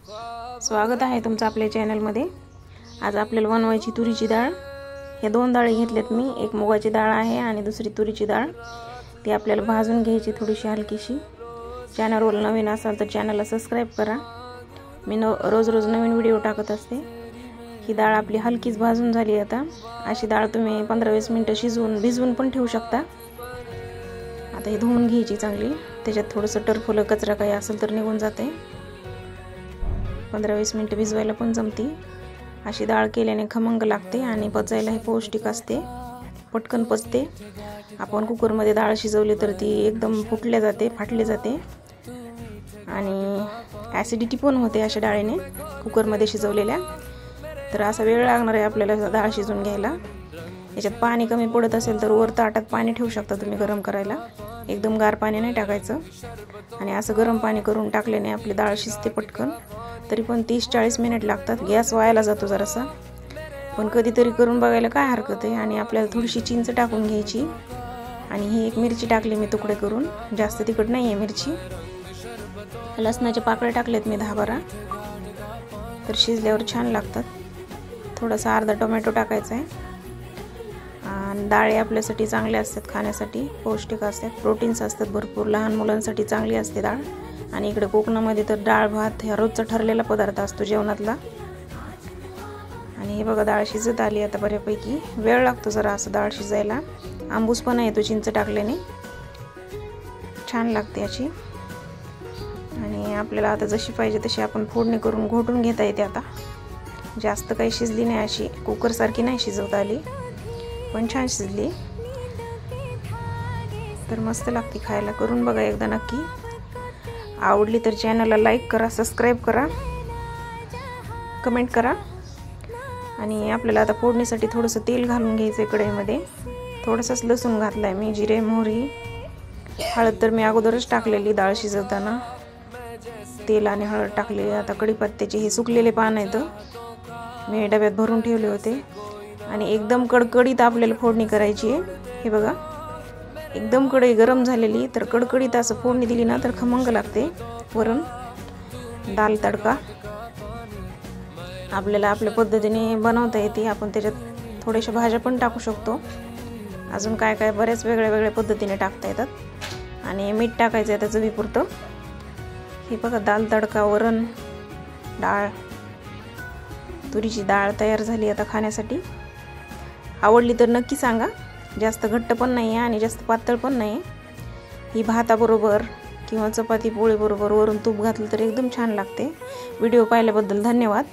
स्वागत आहे तुमचं आपल्या चॅनलमध्ये। आज आपल्याला बनवायची तुरीची डाळ। हे दोन डाळी घेतल्यात मी, एक मुगाची डाळ आहे आणि दुसरी तुरीची डाळ। ती आपल्याला भाजून घ्यायची थोडीशी हलकीशी। चॅनलवर नवीन असाल तर चॅनलला सबस्क्राइब करा। मी रोज नवीन व्हिडिओ टाकत असते। ही डाळ आपली हलकीच भाजून झाली। आता अशी डाळ तुम्ही 15-20 मिनिटं भिजवून पण ठेवू शकता। आता हे धुवून घ्यायची चांगली, त्याच्यात थोडंसं टरफलं कचरा काही असेल तर निघून जाते। 15-20 मिनिटं भिजवायला पण जमती। अशी डाळ केल्याने खमंग लागते आणि पचायला हे पौष्टिक असते, पटकन पचते। आपण कुकरमध्ये डाळ शिजवली तर ती एकदम फुटली जाते, फाटली जाते आणि ॲसिडिटी पण होते अशा डाळीने कुकरमध्ये शिजवलेल्या। तर असा वेळ लागणार आहे आपल्याला डाळ शिजवून घ्यायला। याच्यात पाणी कमी पडत असेल तर वर ताटात पाणी ठेवू शकता तुम्ही गरम करायला। एकदम गार पाणी नाही टाकायचं आणि असं गरम पाणी करून टाकल्याने आपली डाळ शिजते पटकन। तरी पण 30-40 मिनिट लागतात, गॅस वायाला जातो जरासा, पण कधीतरी करून बघायला काय हरकत आहे। आणि आपल्याला थोडीशी चिंच टाकून घ्यायची आणि ही एक मिरची टाकली मी तुकडे करून, जास्त तिखट नाही आहे मिरची। लसणाचे पाकळे टाकलेत मी 10-12, तर शिजल्यावर छान लागतात। थोडासा अर्धा टोमॅटो टाकायचा आहे। आणि डाळी आपल्यासाठी चांगल्या असतात, खाण्यासाठी पौष्टिक असतात, प्रोटीन्स असतात भरपूर, लहान मुलांसाठी चांगली असते डाळ। आणि इकडे कोकणामध्ये तर डाळ भात हा रोजचा ठरलेला पदार्थ असतो जेवणातला। आणि हे बघा डाळ शिजत आली आता बऱ्यापैकी। वेळ लागतो जरा असं डाळ शिजायला, आंबूसपणा येतो चिंच टाकल्याने, छान लागते अशी। आणि आपल्याला आता जशी पाहिजे तशी आपण फोडणी करून घोटून घेता येते। आता जास्त काही शिजली नाही, अशी कुकरसारखी नाही शिजवता आली, पण छान शिजली। तर मस्त लागते खायला, करून बघा एकदा नक्की। आवडली तर चॅनलला लाईक करा, सबस्क्राइब करा, कमेंट करा। आणि आपल्याला आता फोडणीसाठी थोडंसं तेल घालून घ्यायचं कढईमध्ये। थोडंसंच लसूण घातलाय मी, जिरे मोहरी, हळद तर मी अगोदरच टाकलेली डाळ शिजवताना, तेल आणि हळद टाकली। आता कढीपत्त्याचे हे सुकलेले पान आहेत, मी डब्यात भरून ठेवले होते। आणि एकदम कडकडीत आपल्याला फोडणी करायची आहे। हे बघा एकदम कढई गरम झालेली, तर कडकडीत असं फोडणी दिली ना तर खमंग लागते। वरून दाल तडका आपल्याला आपल्या पद्धतीने बनवता येते। आपण त्याच्यात थोड्याशा भाज्या पण टाकू शकतो, अजून काय काय बऱ्याच वेगळ्या पद्धतीने टाकता येतात। आणि मीठ टाकायचं आहे त्याचं चवीपुरतं। हे बघा दाल तडका, वरण, डाळ, तुरीची डाळ तयार झाली आता खाण्यासाठी। आवडली तर नक्की सांगा। जास्त घट्ट पण नाही आहे आणि जास्त पातळ पण नाही। ही भाताबरोबर किंवा चपाती पोळी बरोबर वरून तूप घातलं तर एकदम छान लागते। व्हिडिओ पाहिल्याबद्दल धन्यवाद।